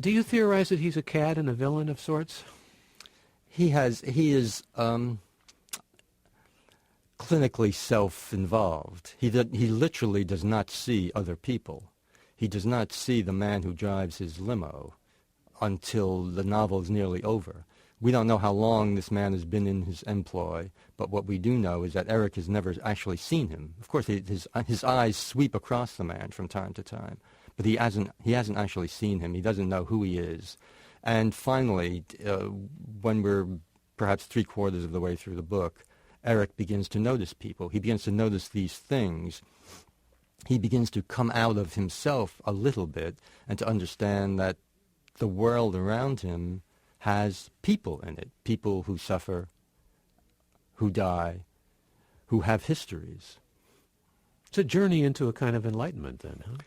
Do you theorize that he's a cad and a villain of sorts? He is clinically self-involved. He literally does not see other people. He does not see the man who drives his limo until the novel is nearly over. We don't know how long this man has been in his employ, but what we do know is that Eric has never actually seen him. Of course, his eyes sweep across the man from time to time, but he hasn't actually seen him. He doesn't know who he is. And finally, when we're perhaps three-quarters of the way through the book, Eric begins to notice people. He begins to notice these things. He begins to come out of himself a little bit and to understand that the world around him has people in it, people who suffer, who die, who have histories. It's a journey into a kind of enlightenment then, huh?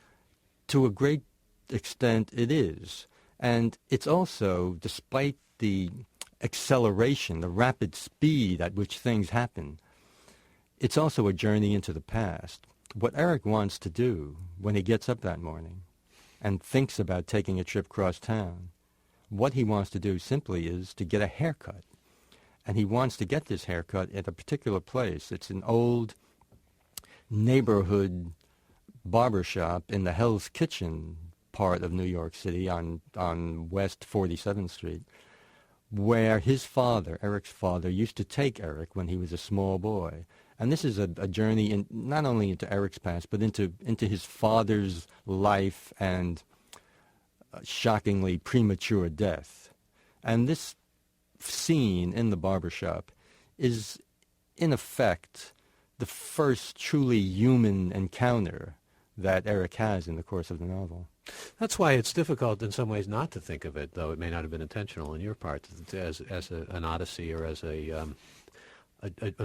To a great extent it is. And it's also, despite the acceleration, the rapid speed at which things happen, it's also a journey into the past. What Eric wants to do when he gets up that morning and thinks about taking a trip cross town, what he wants to do simply is to get a haircut. And he wants to get this haircut at a particular place. It's an old neighborhood barber shop in the Hell's Kitchen part of New York City on West 47th Street, where his father, Eric's father, used to take Eric when he was a small boy. And this is a journey not only into Eric's past, but into his father's life and shockingly premature death. And this scene in the barbershop is, in effect, the first truly human encounter that Eric has in the course of the novel. That's why it's difficult in some ways not to think of it, though it may not have been intentional on your part, as an odyssey or as a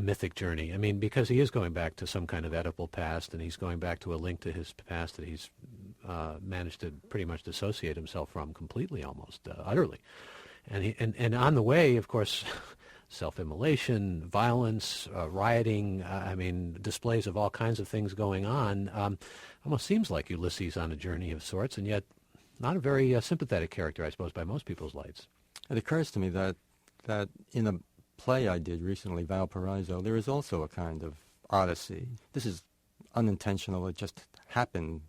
mythic journey. I mean, because he is going back to some kind of Oedipal past, and he's going back to a link to his past that he's managed to pretty much dissociate himself from completely, almost utterly. And on the way, of course, self-immolation, violence, rioting, displays of all kinds of things going on. Almost seems like Ulysses on a journey of sorts, and yet not a very sympathetic character, I suppose, by most people's lights. It occurs to me that in a play I did recently, Valparaiso, there is also a kind of odyssey. This is unintentional. It just happened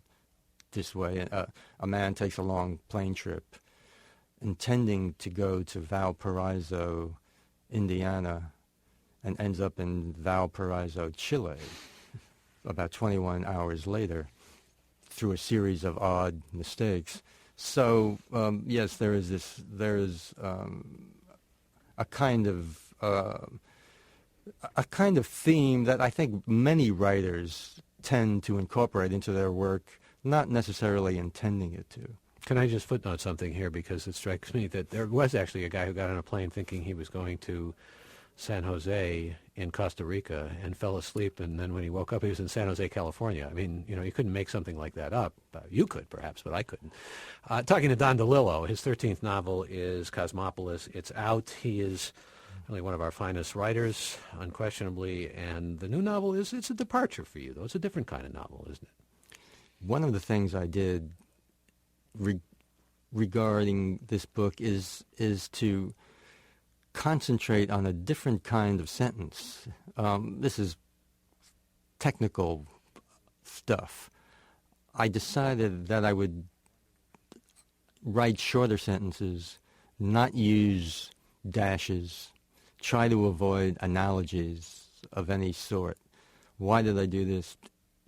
this way. A man takes a long plane trip intending to go to Valparaiso, Indiana, and ends up in Valparaiso, Chile, about 21 hours later, through a series of odd mistakes. So yes, there is a kind of theme that I think many writers tend to incorporate into their work, not necessarily intending it to. Can I just footnote something here, because it strikes me that there was actually a guy who got on a plane thinking he was going to San Jose in Costa Rica and fell asleep, and then when he woke up, he was in San Jose, California. I mean, you couldn't make something like that up. You could, perhaps, but I couldn't. Talking to Don DeLillo, his 13th novel is Cosmopolis. It's out. He is really one of our finest writers, unquestionably, and the new novel it's a departure for you, though. It's a different kind of novel, isn't it? One of the things I did regarding this book is to concentrate on a different kind of sentence. This is technical stuff. I decided that I would write shorter sentences, not use dashes, try to avoid analogies of any sort. Why did I do this?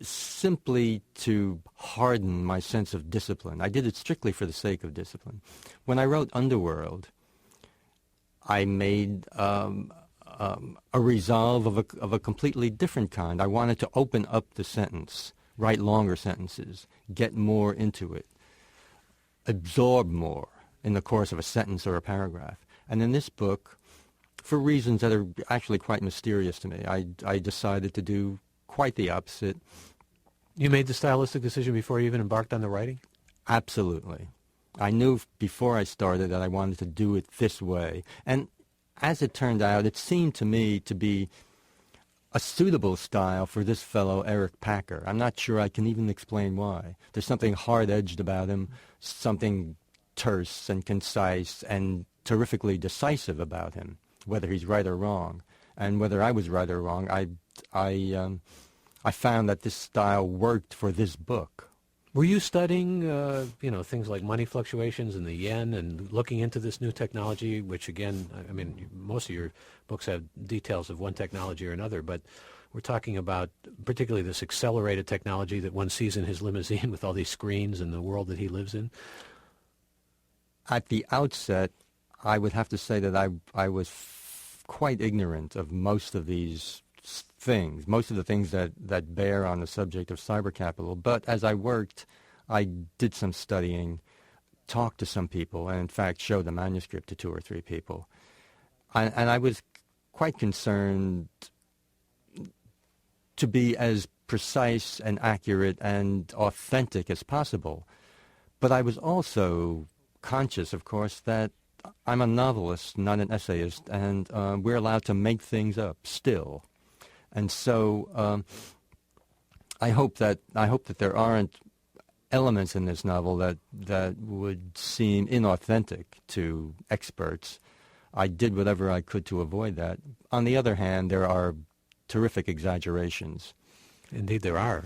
Simply to harden my sense of discipline. I did it strictly for the sake of discipline. When I wrote Underworld, I made a resolve of a completely different kind. I wanted to open up the sentence, write longer sentences, get more into it, absorb more in the course of a sentence or a paragraph. And in this book, for reasons that are actually quite mysterious to me, I decided to do quite the opposite. You made the stylistic decision before you even embarked on the writing? Absolutely. I knew before I started that I wanted to do it this way. And as it turned out, it seemed to me to be a suitable style for this fellow, Eric Packer. I'm not sure I can even explain why. There's something hard-edged about him, something terse and concise and terrifically decisive about him, whether he's right or wrong. And whether I was right or wrong, I found that this style worked for this book. Were you studying, things like money fluctuations and the yen and looking into this new technology, which again, I mean, most of your books have details of one technology or another, but we're talking about particularly this accelerated technology that one sees in his limousine with all these screens and the world that he lives in? At the outset, I would have to say that I was quite ignorant of most of these things, most of the things that bear on the subject of cyber capital. But as I worked, I did some studying, talked to some people, and in fact showed the manuscript to 2 or 3 people. And I was quite concerned to be as precise and accurate and authentic as possible. But I was also conscious, of course, that I'm a novelist, not an essayist, and we're allowed to make things up still. And so I hope that there aren't elements in this novel that would seem inauthentic to experts. I did whatever I could to avoid that. On the other hand, there are terrific exaggerations. Indeed, there are.